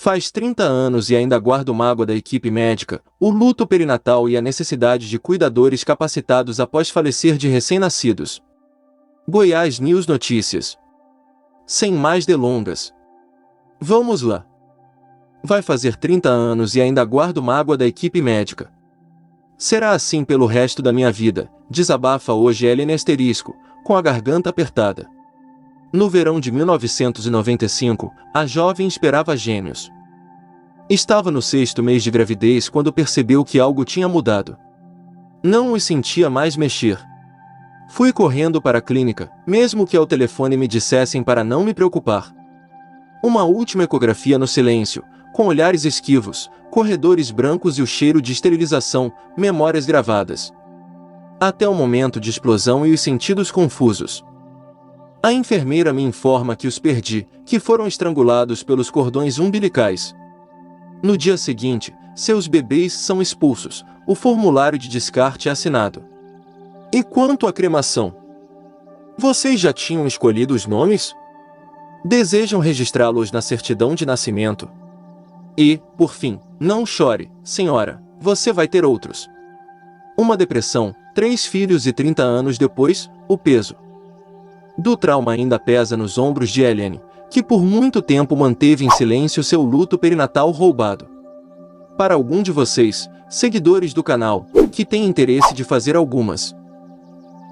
Faz 30 anos e ainda guardo mágoa da equipe médica, o luto perinatal e a necessidade de cuidadores capacitados após falecer de recém-nascidos. Goiás News Notícias. Sem mais delongas. Vamos lá. Vai fazer 30 anos e ainda guardo mágoa da equipe médica. Será assim pelo resto da minha vida, desabafa hoje Ellen asterisco, com a garganta apertada. No verão de 1995, a jovem esperava gêmeos. Estava no 6º mês de gravidez quando percebeu que algo tinha mudado. Não os sentia mais mexer. Fui correndo para a clínica, mesmo que ao telefone me dissessem para não me preocupar. Uma última ecografia no silêncio, com olhares esquivos, corredores brancos e o cheiro de esterilização, memórias gravadas. Até o momento de explosão e os sentidos confusos. A enfermeira me informa que os perdi, que foram estrangulados pelos cordões umbilicais. No dia seguinte, seus bebês são expulsos, o formulário de descarte é assinado. E quanto à cremação? Vocês já tinham escolhido os nomes? Desejam registrá-los na certidão de nascimento? E, por fim, não chore, senhora, você vai ter outros. Uma depressão, 3 filhos e 30 anos depois, o peso do trauma ainda pesa nos ombros de Ellen, que por muito tempo manteve em silêncio seu luto perinatal roubado. Para algum de vocês, seguidores do canal, que tem interesse de fazer algumas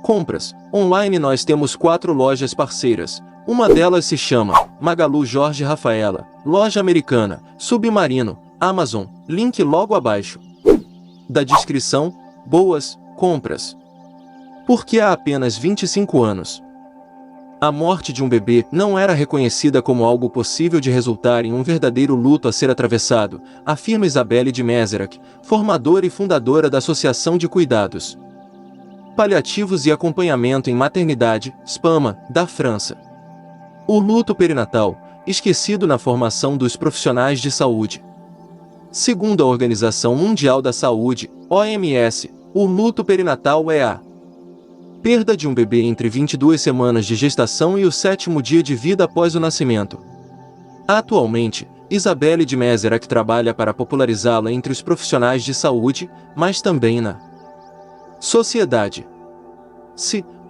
compras online, nós temos 4 lojas parceiras. Uma delas se chama Magalu Jorge Rafaela, loja americana, Submarino, Amazon, link logo abaixo da descrição. Boas compras. Porque há apenas 25 anos, a morte de um bebê não era reconhecida como algo possível de resultar em um verdadeiro luto a ser atravessado, afirma Isabelle de Mézerac, formadora e fundadora da Associação de Cuidados Paliativos e Acompanhamento em Maternidade, SPAMA, da França. O luto perinatal, esquecido na formação dos profissionais de saúde. Segundo a Organização Mundial da Saúde, OMS, o luto perinatal é a perda de um bebê entre 22 semanas de gestação e o 7º dia de vida após o nascimento. Atualmente, Isabelle de Mézerac trabalha para popularizá-la entre os profissionais de saúde, mas também na sociedade.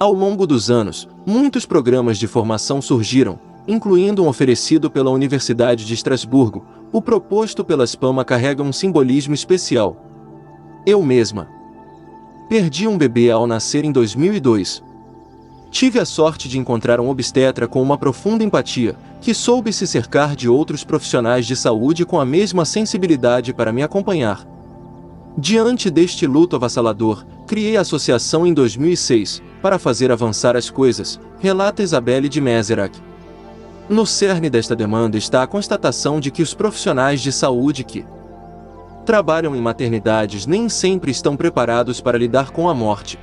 Ao longo dos anos, muitos programas de formação surgiram, incluindo um oferecido pela Universidade de Estrasburgo, o proposto pela SPAMA carrega um simbolismo especial. Eu mesma perdi um bebê ao nascer em 2002. Tive a sorte de encontrar um obstetra com uma profunda empatia, que soube se cercar de outros profissionais de saúde com a mesma sensibilidade para me acompanhar. Diante deste luto avassalador, criei a associação em 2006, para fazer avançar as coisas, relata Isabelle de Mézerac. No cerne desta demanda está a constatação de que os profissionais de saúde que trabalham em maternidades nem sempre estão preparados para lidar com a morte.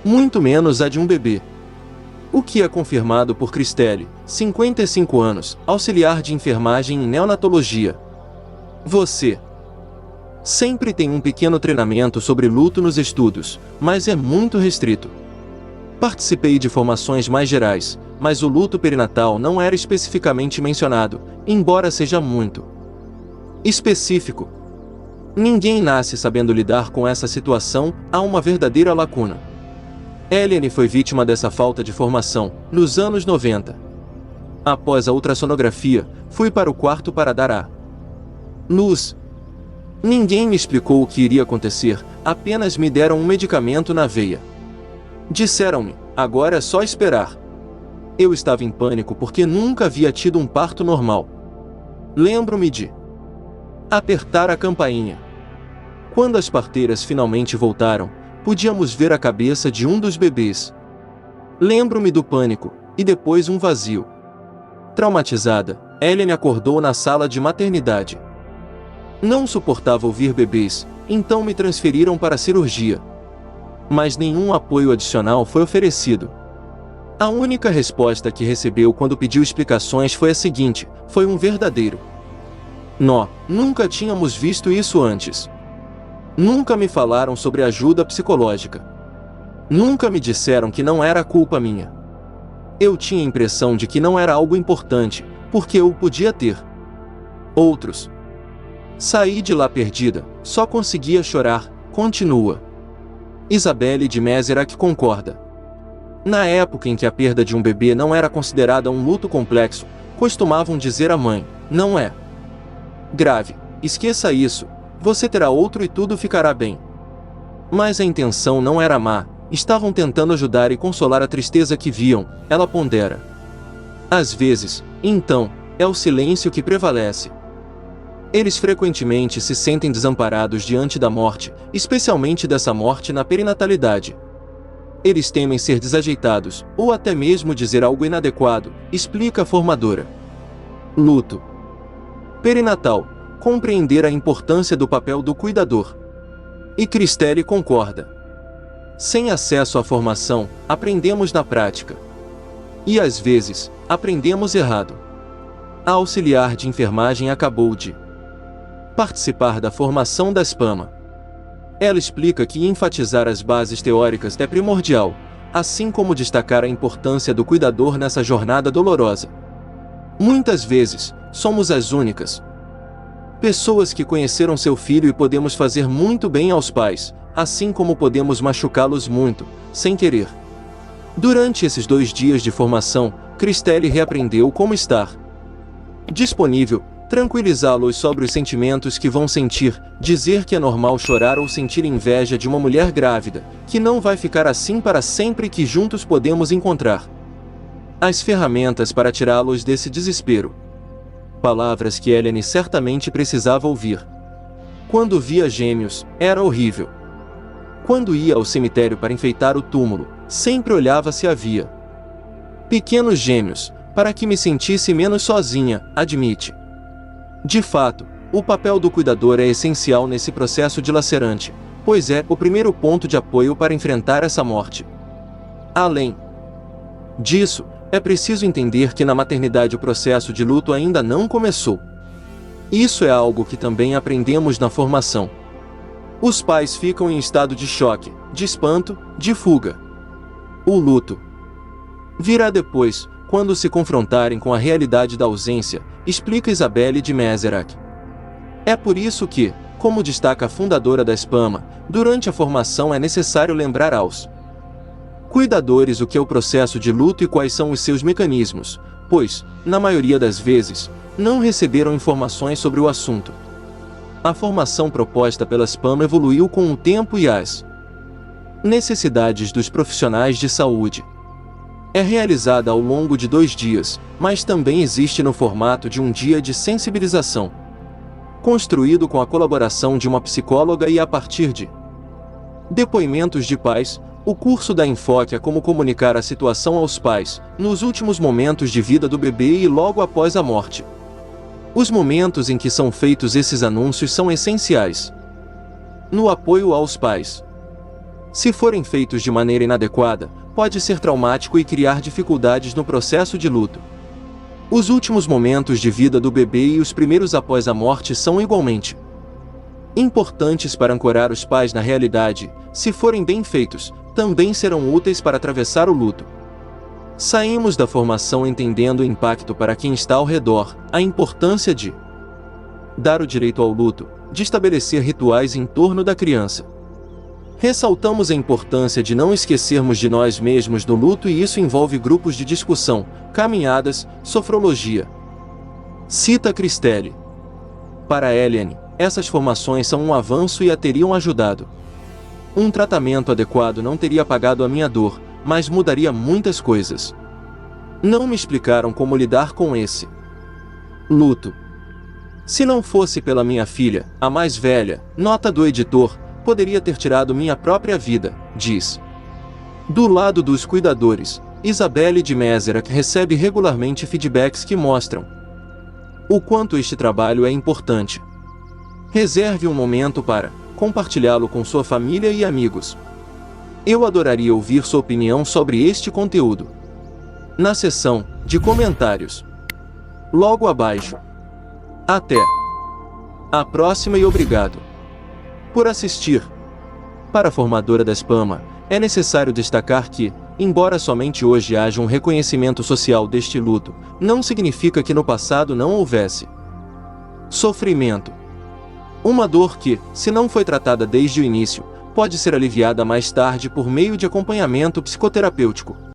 Muito menos a de um bebê. O que é confirmado por Cristelle, 55 anos, auxiliar de enfermagem em neonatologia. Você sempre tem um pequeno treinamento sobre luto nos estudos, mas é muito restrito. Participei de formações mais gerais, mas o luto perinatal não era especificamente mencionado, embora seja muito específico. Ninguém nasce sabendo lidar com essa situação, há uma verdadeira lacuna. Ellen foi vítima dessa falta de formação, nos anos 90. Após a ultrassonografia, fui para o quarto para dar a luz. Ninguém me explicou o que iria acontecer, apenas me deram um medicamento na veia. Disseram-me, agora é só esperar. Eu estava em pânico porque nunca havia tido um parto normal. Lembro-me de apertar a campainha. Quando as parteiras finalmente voltaram, podíamos ver a cabeça de um dos bebês. Lembro-me do pânico, e depois um vazio. Traumatizada, Ellen acordou na sala de maternidade. Não suportava ouvir bebês, então me transferiram para a cirurgia. Mas nenhum apoio adicional foi oferecido. A única resposta que recebeu quando pediu explicações foi a seguinte: foi um verdadeiro nó. Nunca tínhamos visto isso antes. Nunca me falaram sobre ajuda psicológica. Nunca me disseram que não era culpa minha. Eu tinha a impressão de que não era algo importante, porque eu podia ter Outros. Saí de lá perdida, só conseguia chorar, continua. Isabelle de Mézerac concorda. Na época em que a perda de um bebê não era considerada um luto complexo, costumavam dizer à mãe, não é grave, esqueça isso, você terá outro e tudo ficará bem. Mas a intenção não era má, estavam tentando ajudar e consolar a tristeza que viam, ela pondera. Às vezes, então, é o silêncio que prevalece. Eles frequentemente se sentem desamparados diante da morte, especialmente dessa morte na perinatalidade. Eles temem ser desajeitados, ou até mesmo dizer algo inadequado, explica a formadora. Luto perinatal. Compreender a importância do papel do cuidador. E Cristelle concorda. Sem acesso à formação, aprendemos na prática. E às vezes, aprendemos errado. A auxiliar de enfermagem acabou de participar da formação da SPAMA. Ela explica que enfatizar as bases teóricas é primordial, assim como destacar a importância do cuidador nessa jornada dolorosa. Muitas vezes, somos as únicas pessoas que conheceram seu filho e podemos fazer muito bem aos pais, assim como podemos machucá-los muito, sem querer. Durante esses 2 dias de formação, Cristelle reaprendeu como estar disponível, tranquilizá-los sobre os sentimentos que vão sentir, dizer que é normal chorar ou sentir inveja de uma mulher grávida, que não vai ficar assim para sempre e que juntos podemos encontrar as ferramentas para tirá-los desse desespero. Palavras que Helene certamente precisava ouvir. Quando via gêmeos, era horrível. Quando ia ao cemitério para enfeitar o túmulo, sempre olhava se havia pequenos gêmeos, para que me sentisse menos sozinha, admite. De fato, o papel do cuidador é essencial nesse processo dilacerante, pois é o primeiro ponto de apoio para enfrentar essa morte. Além disso, é preciso entender que na maternidade o processo de luto ainda não começou. Isso é algo que também aprendemos na formação. Os pais ficam em estado de choque, de espanto, de fuga. O luto virá depois, quando se confrontarem com a realidade da ausência, explica Isabelle de Mézerac. É por isso que, como destaca a fundadora da SPAMA, durante a formação é necessário lembrar aos cuidadores o que é o processo de luto e quais são os seus mecanismos, pois, na maioria das vezes, não receberam informações sobre o assunto. A formação proposta pela SPAMA evoluiu com o tempo e as necessidades dos profissionais de saúde. É realizada ao longo de 2 dias, mas também existe no formato de um dia de sensibilização, construído com a colaboração de uma psicóloga e a partir de depoimentos de pais. O curso dá enfoque a como comunicar a situação aos pais, nos últimos momentos de vida do bebê e logo após a morte. Os momentos em que são feitos esses anúncios são essenciais no apoio aos pais. Se forem feitos de maneira inadequada, pode ser traumático e criar dificuldades no processo de luto. Os últimos momentos de vida do bebê e os primeiros após a morte são igualmente importantes para ancorar os pais na realidade. Se forem bem feitos, também serão úteis para atravessar o luto. Saímos da formação entendendo o impacto para quem está ao redor, a importância de dar o direito ao luto, de estabelecer rituais em torno da criança. Ressaltamos a importância de não esquecermos de nós mesmos no luto e isso envolve grupos de discussão, caminhadas, sofrologia. Cita Cristelle. Para Helene, essas formações são um avanço e a teriam ajudado. Um tratamento adequado não teria apagado a minha dor, mas mudaria muitas coisas. Não me explicaram como lidar com esse luto. Se não fosse pela minha filha, a mais velha, nota do editor, poderia ter tirado minha própria vida, diz. Do lado dos cuidadores, Isabelle de Mézerac recebe regularmente feedbacks que mostram o quanto este trabalho é importante. Reserve um momento para compartilhá-lo com sua família e amigos. Eu adoraria ouvir sua opinião sobre este conteúdo na seção de comentários logo abaixo. Até a próxima e obrigado por assistir. Para a formadora da SPAMA, é necessário destacar que, embora somente hoje haja um reconhecimento social deste luto, não significa que no passado não houvesse Sofrimento. Uma dor que, se não foi tratada desde o início, pode ser aliviada mais tarde por meio de acompanhamento psicoterapêutico.